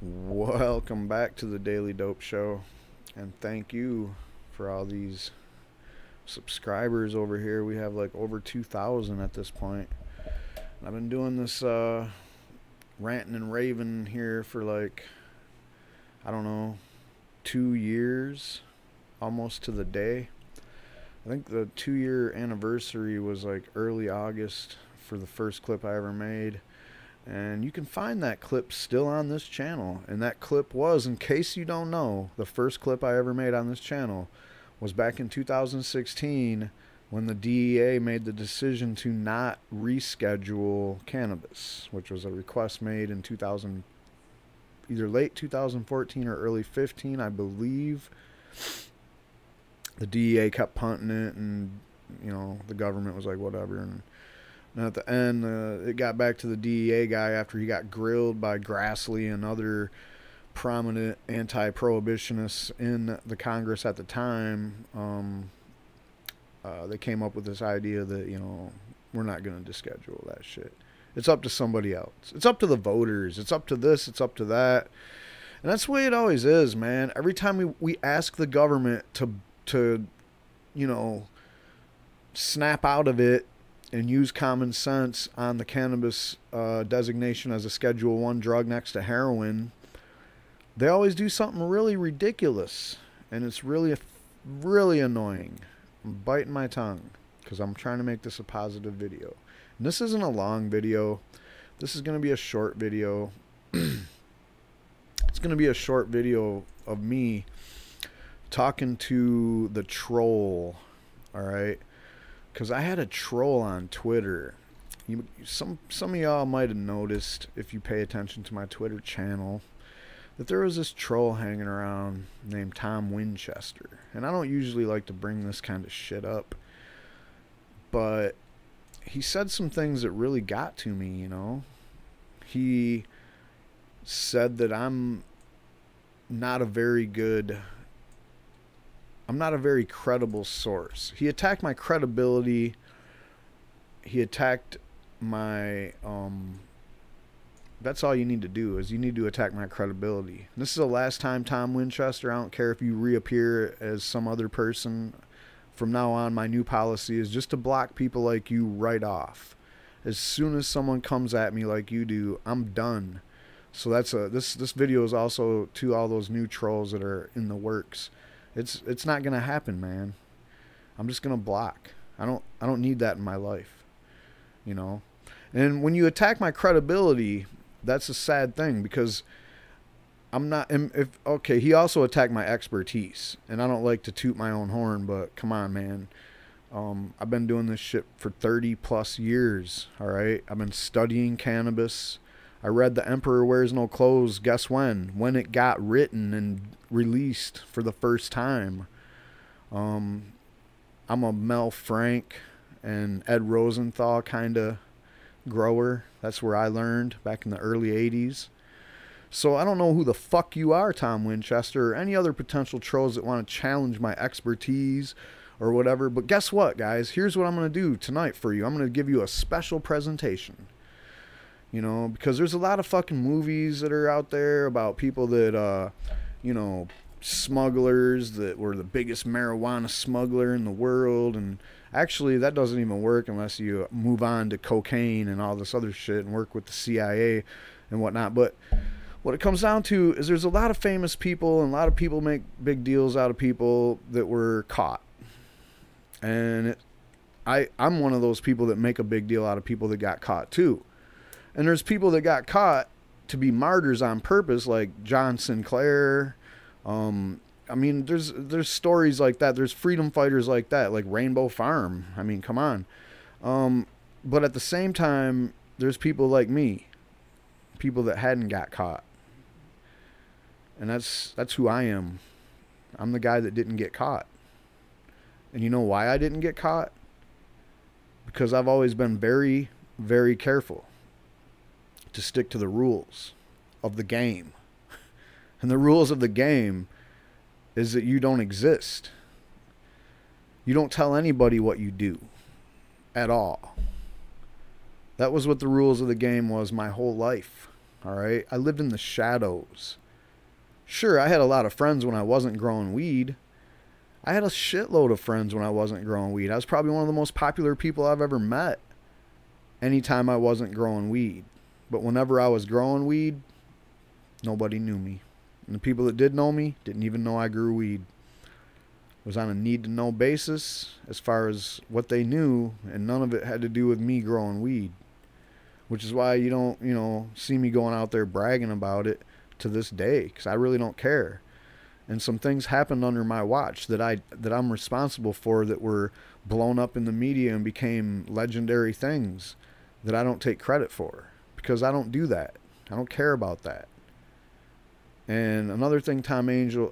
Welcome back to the Daily Dope Show, and thank you for all these subscribers over here. We have like over 2,000 at this point. And I've been doing this ranting and raving here for like, I don't know, 2 years, almost to the day. I think the 2-year anniversary was like early August for the first clip I ever made. And you can find that clip still on this channel. And that clip was, in case you don't know, the first clip I ever made on this channel was back in 2016 when the DEA made the decision to not reschedule cannabis, which was a request made in either late 2014 or early 15, I believe. The DEA kept punting it, and the government was like, whatever. And at the end, it got back to the DEA guy after he got grilled by Grassley and other prominent anti-prohibitionists in the Congress at the time. They came up with this idea that, we're not going to deschedule that shit. It's up to somebody else. It's up to the voters. It's up to this. It's up to that. And that's the way it always is, man. Every time we ask the government to snap out of it and use common sense on the cannabis designation as a Schedule I drug next to heroin, they always do something really ridiculous. And it's really, really annoying. I'm biting my tongue because I'm trying to make this a positive video. And this isn't a long video. This is going to be a short video. It's going to be a short video of me talking to the troll, all right? Because I had a troll on Twitter. Some of y'all might have noticed, if you pay attention to my Twitter channel, that there was this troll hanging around named Tom Winchester. And I don't usually like to bring this kind of shit up, but he said some things that really got to me, He said that I'm not a very credible source. He attacked my credibility. He attacked my, that's all you need to do, is you need to attack my credibility. And this is the last time, Tom Winchester. I don't care if you reappear as some other person. From now on, my new policy is just to block people like you right off. As soon as someone comes at me like you do, I'm done. So that's this video is also to all those new trolls that are in the works. It's not gonna happen, man. I'm just gonna block. I don't need that in my life, And when you attack my credibility, that's a sad thing, because I'm not. Okay, he also attacked my expertise, and I don't like to toot my own horn, but come on, man. I've been doing this shit for 30+ years. All right, I've been studying cannabis. I read The Emperor Wears No Clothes. Guess when? When it got written and released for the first time. I'm a Mel Frank and Ed Rosenthal kind of grower. That's where I learned back in the early 80s. So I don't know who the fuck you are, Tom Winchester, or any other potential trolls that want to challenge my expertise or whatever. But guess what, guys? Here's what I'm going to do tonight for you. I'm going to give you a special presentation. Because there's a lot of fucking movies that are out there about people that, smugglers that were the biggest marijuana smuggler in the world. And actually, that doesn't even work unless you move on to cocaine and all this other shit and work with the CIA and whatnot. But what it comes down to is there's a lot of famous people, and a lot of people make big deals out of people that were caught. And I'm one of those people that make a big deal out of people that got caught too. And there's people that got caught to be martyrs on purpose, like John Sinclair. I mean, there's stories like that. There's freedom fighters like that, like Rainbow Farm. I mean, come on. But at the same time, there's people like me, people that hadn't got caught. And that's who I am. I'm the guy that didn't get caught. And you know why I didn't get caught? Because I've always been very, very careful to stick to the rules of the game. And the rules of the game is that you don't exist. You don't tell anybody what you do at all. That was what the rules of the game was my whole life. All right. I lived in the shadows. Sure, I had a lot of friends when I wasn't growing weed. I had a shitload of friends when I wasn't growing weed. I was probably one of the most popular people I've ever met anytime I wasn't growing weed. But whenever I was growing weed, nobody knew me. And the people that did know me didn't even know I grew weed. It was on a need-to-know basis as far as what they knew, and none of it had to do with me growing weed. Which is why you don't, see me going out there bragging about it to this day, because I really don't care. And some things happened under my watch that I'm responsible for that were blown up in the media and became legendary things that I don't take credit for, because I don't do that. I don't care about that. And another thing Tom Angel.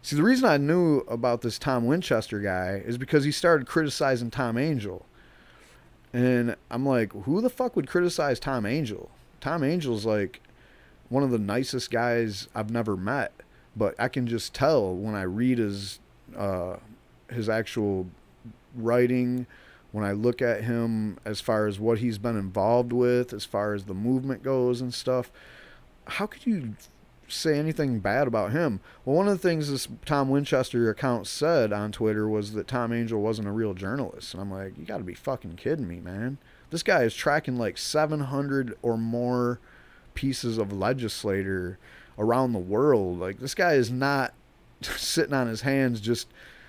See, the reason I knew about this Tom Winchester guy is because he started criticizing Tom Angel. And I'm like, who the fuck would criticize Tom Angel? Tom Angel's like one of the nicest guys I've never met. But I can just tell when I read his actual writing, when I look at him as far as what he's been involved with, as far as the movement goes and stuff. How could you say anything bad about him? Well, one of the things this Tom Winchester account said on Twitter was that Tom Angel wasn't a real journalist. And I'm like, you got to be fucking kidding me, man. This guy is tracking like 700 or more pieces of legislator around the world. Like, this guy is not sitting on his hands just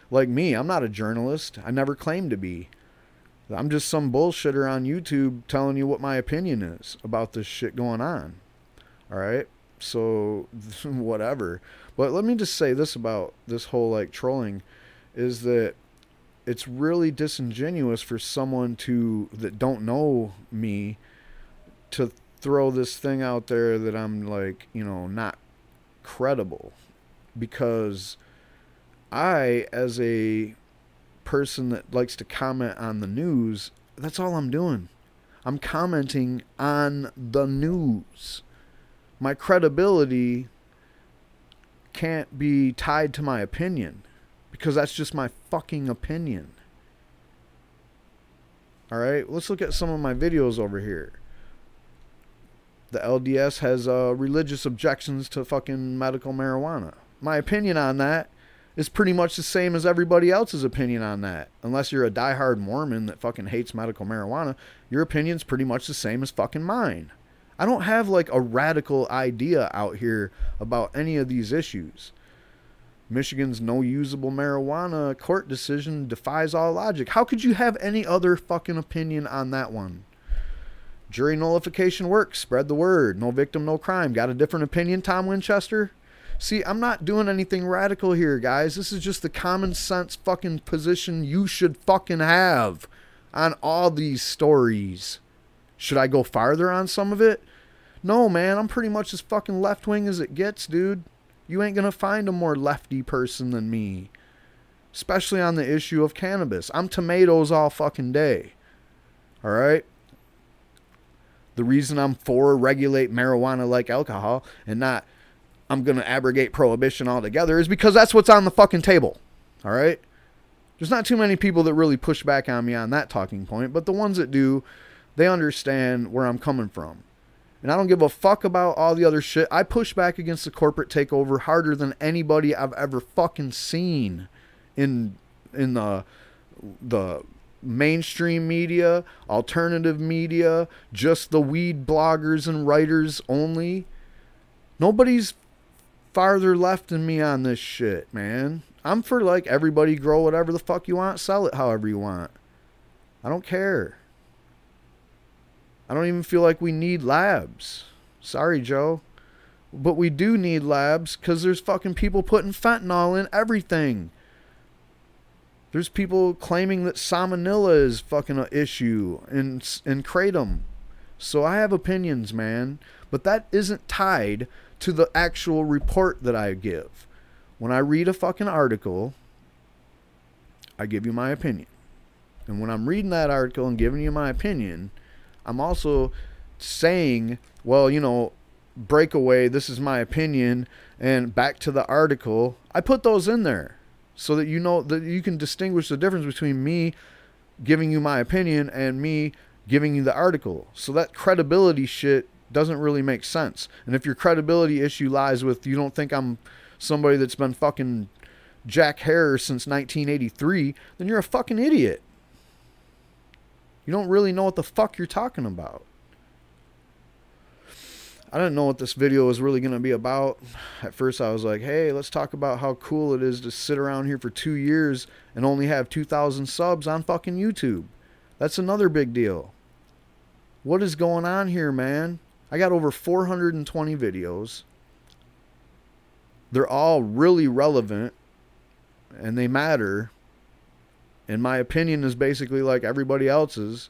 like me. I'm not a journalist. I never claimed to be. I'm just some bullshitter on YouTube telling you what my opinion is about this shit going on. All right? So, whatever. But let me just say this about this whole, like, trolling, is that it's really disingenuous for someone that don't know me to throw this thing out there that I'm, like, not credible. Because I, as a person that likes to comment on the news, that's all I'm doing. I'm commenting on the news. My credibility can't be tied to my opinion, because that's just my fucking opinion. Alright, let's look at some of my videos over here. The LDS has religious objections to fucking medical marijuana. My opinion on that is pretty much the same as everybody else's opinion on that. Unless you're a diehard Mormon that fucking hates medical marijuana, your opinion's pretty much the same as fucking mine. I don't have like a radical idea out here about any of these issues. Michigan's no usable marijuana court decision defies all logic. How could you have any other fucking opinion on that one? Jury nullification works. Spread the word. No victim, no crime. Got a different opinion, Tom Winchester? See, I'm not doing anything radical here, guys. This is just the common sense fucking position you should fucking have on all these stories. Should I go farther on some of it? No, man. I'm pretty much as fucking left-wing as it gets, dude. You ain't gonna find a more lefty person than me. Especially on the issue of cannabis. I'm tomatoes all fucking day. Alright? The reason I'm for regulate marijuana like alcohol and not I'm going to abrogate prohibition altogether is because that's what's on the fucking table. All right? There's not too many people that really push back on me on that talking point, but the ones that do, they understand where I'm coming from. And I don't give a fuck about all the other shit. I push back against the corporate takeover harder than anybody I've ever fucking seen in the mainstream media, alternative media, just the weed bloggers and writers only. Nobody's farther left than me on this shit, man. I'm for like everybody grow whatever the fuck you want, sell it however you want. I don't care. I don't even feel like we need labs. Sorry, Joe. But we do need labs because there's fucking people putting fentanyl in everything. There's people claiming that salmonella is fucking an issue in kratom. So I have opinions, man. But that isn't tied to the actual report that I give. When I read a fucking article, I give you my opinion. And when I'm reading that article and giving you my opinion, I'm also saying, well, you know, breakaway, this is my opinion, and back to the article. I put those in there so that you know that you can distinguish the difference between me giving you my opinion and me giving you the article. So that credibility shit doesn't really make sense. And if your credibility issue lies with you don't think I'm somebody that's been fucking Jack Harris since 1983, then you're a fucking idiot. You don't really know what the fuck you're talking about. I didn't know what this video was really going to be about. At first I was like, hey, let's talk about how cool it is to sit around here for 2 years and only have 2,000 subs on fucking YouTube. That's another big deal. What is going on here, man? I got over 420 videos. They're all really relevant and they matter. And my opinion is basically like everybody else's.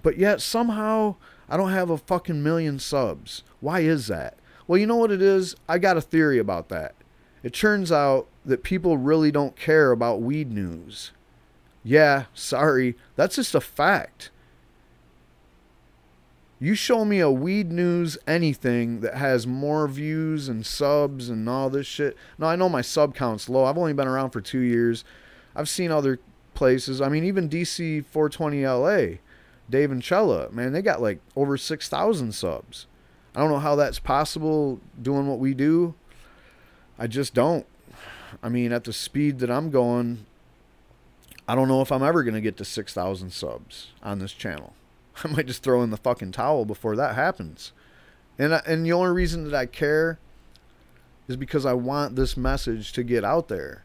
But yet somehow I don't have a fucking million subs. Why is that? Well, you know what it is? I got a theory about that. It turns out that people really don't care about weed news. Yeah, sorry. That's just a fact. You show me a weed news anything that has more views and subs and all this shit. No, I know my sub count's low. I've only been around for 2 years. I've seen other places. I mean, even DC 420 LA, Dave and Chella, man, they got like over 6,000 subs. I don't know how that's possible doing what we do. I just don't. I mean, at the speed that I'm going, I don't know if I'm ever going to get to 6,000 subs on this channel. I might just throw in the fucking towel before that happens. And the only reason that I care is because I want this message to get out there.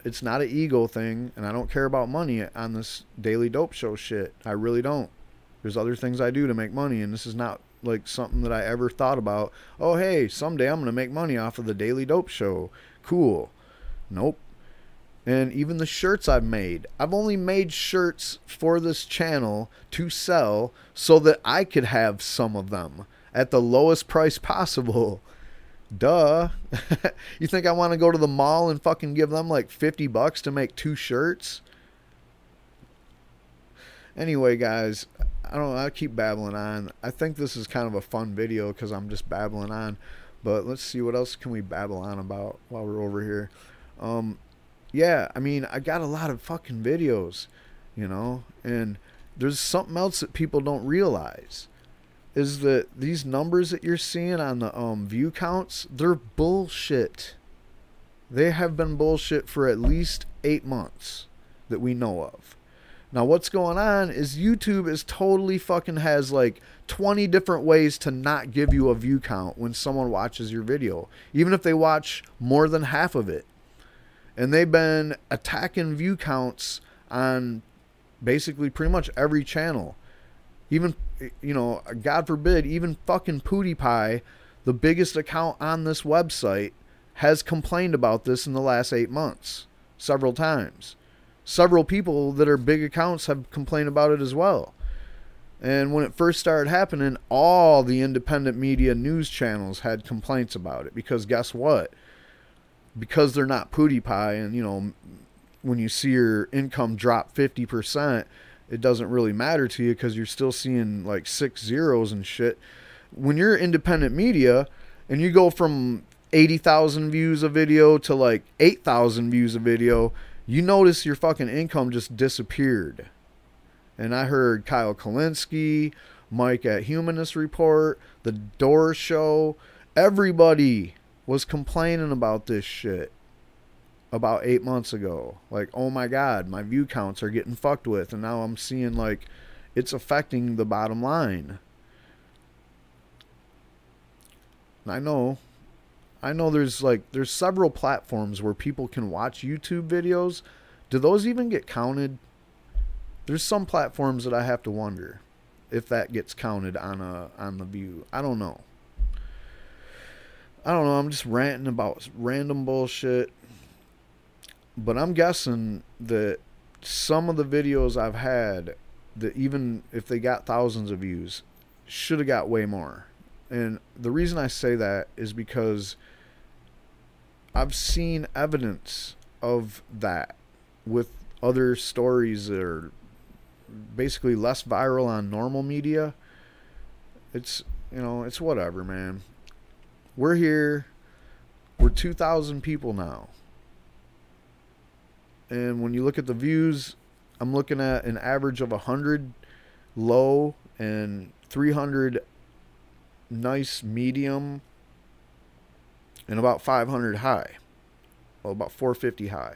It's not an ego thing, and I don't care about money on this Daily Dope Show shit. I really don't. There's other things I do to make money, and this is not like something that I ever thought about. Oh, hey, someday I'm going to make money off of the Daily Dope Show. Cool. Nope. And even the shirts I've only made shirts for this channel to sell so that I could have some of them at the lowest price possible. Duh. You think I want to go to the mall and fucking give them like $50 to make 2 shirts? Anyway, guys, I don't know, I keep babbling on. I think this is kind of a fun video because I'm just babbling on. But let's see, what else can we babble on about while we're over here. Yeah, I mean, I got a lot of fucking videos, you know, and there's something else that people don't realize is that these numbers that you're seeing on the view counts, they're bullshit. They have been bullshit for at least 8 months that we know of. Now, what's going on is YouTube is totally fucking has like 20 different ways to not give you a view count when someone watches your video, even if they watch more than half of it. And they've been attacking view counts on basically pretty much every channel. Even, you know, God forbid, even fucking PewDiePie, the biggest account on this website, has complained about this in the last 8 months. Several times. Several people that are big accounts have complained about it as well. And when it first started happening, all the independent media news channels had complaints about it. Because guess what? Because they're not PewDiePie, and you know, when you see your income drop 50%, it doesn't really matter to you because you're still seeing like 6 zeros and shit. When you're independent media and you go from 80,000 views a video to like 8,000 views a video, you notice your fucking income just disappeared. And I heard Kyle Kalinske, Mike at Humanist Report, The Door Show, everybody was complaining about this shit about 8 months ago. Like, oh my God, my view counts are getting fucked with. And now I'm seeing like it's affecting the bottom line. I know there's several platforms where people can watch YouTube videos. Do those even get counted? There's some platforms that I have to wonder if that gets counted on the view. I don't know. I'm just ranting about random bullshit. But I'm guessing that some of the videos I've had, that even if they got thousands of views, should have got way more. And the reason I say that is because I've seen evidence of that with other stories that are basically less viral on normal media. It's, you know, it's whatever, man. We're here. We're 2,000 people now. And when you look at the views, I'm looking at an average of 100 low and 300 nice medium, and about 500 high. Well, about 450 high.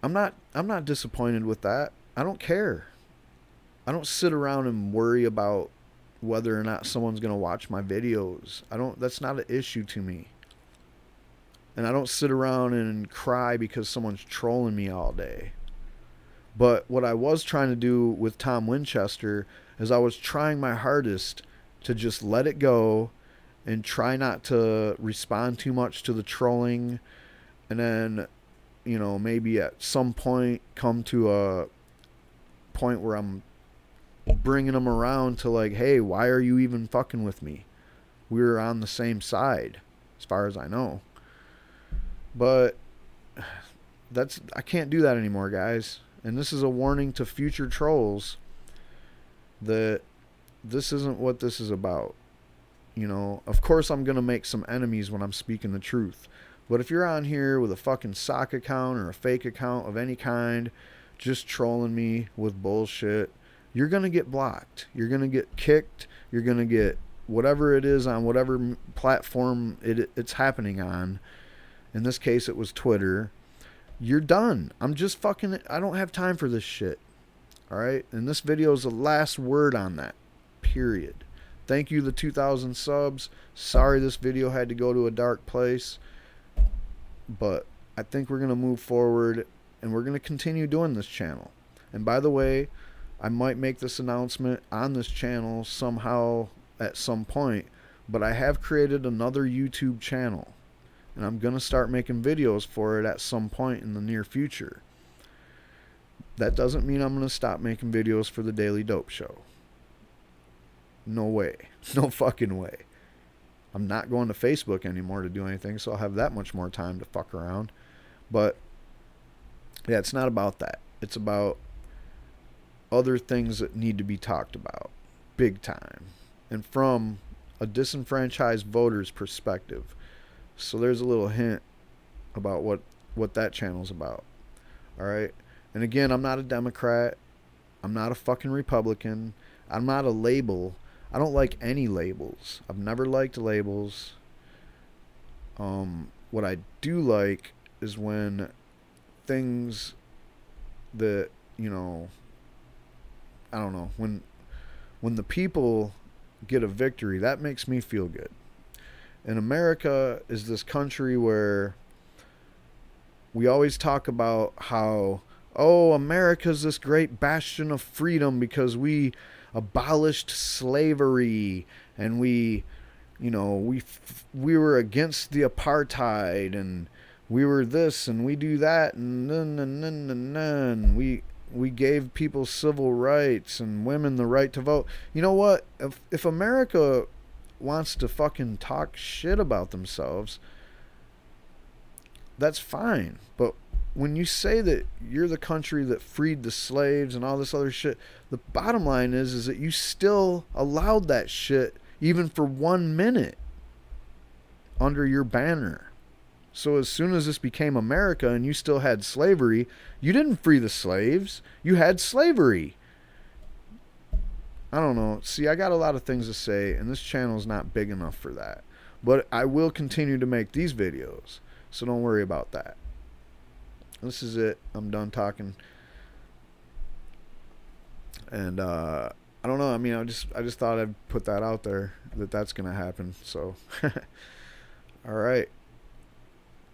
I'm not disappointed with that. I don't care. I don't sit around and worry about whether or not someone's going to watch my videos. That's not an issue to me. And I don't sit around and cry because someone's trolling me all day. But what I was trying to do with Tom Winchester is I was trying my hardest to just let it go and try not to respond too much to the trolling, and then, you know, maybe at some point come to a point where I'm bringing them around to like, hey, why are you even fucking with me? We're on the same side as far as I know. But I can't do that anymore, guys. And this is a warning to future trolls that this isn't what this is about. You know, of course I'm going to make some enemies when I'm speaking the truth. But if you're on here with a fucking sock account or a fake account of any kind, just trolling me with bullshit, you're going to get blocked. You're going to get kicked. You're going to get whatever it is on whatever platform it's happening on. In this case, it was Twitter. You're done. I don't have time for this shit. Alright? And this video is the last word on that. Period. Thank you, the 2,000 subs. Sorry this video had to go to a dark place. But I think we're going to move forward and we're going to continue doing this channel. And by the way, I might make this announcement on this channel somehow at some point. But I have created another YouTube channel. And I'm going to start making videos for it at some point in the near future. That doesn't mean I'm going to stop making videos for the Daily Dope Show. No way. No fucking way. I'm not going to Facebook anymore to do anything, so I'll have that much more time to fuck around. But, yeah, it's not about that. It's about other things that need to be talked about. Big time. And from a disenfranchised voter's perspective. So there's a little hint about what that channel's about. Alright? And again, I'm not a Democrat. I'm not a fucking Republican. I'm not a label. I don't like any labels. I've never liked labels. What I do like is when things that, you know, I don't know, when the people get a victory, that makes me feel good. And America is this country where we always talk about how, oh, America's this great bastion of freedom because we abolished slavery and we, you know, we were against the apartheid and we were this and we do that and we gave people civil rights and women the right to vote. You know what? If America wants to fucking talk shit about themselves, that's fine. But when you say that you're the country that freed the slaves and all this other shit, the bottom line is that you still allowed that shit even for 1 minute under your banner. So as soon as this became America and you still had slavery, you didn't free the slaves. You had slavery. I don't know. See, I got a lot of things to say, and this channel is not big enough for that. But I will continue to make these videos, so don't worry about that. This is it. I'm done talking. And I don't know. I mean, I just thought I'd put that out there that that's gonna happen. So, all right.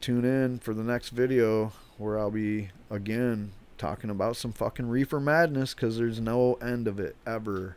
Tune in for the next video where I'll be again talking about some fucking reefer madness, because there's no end of it ever.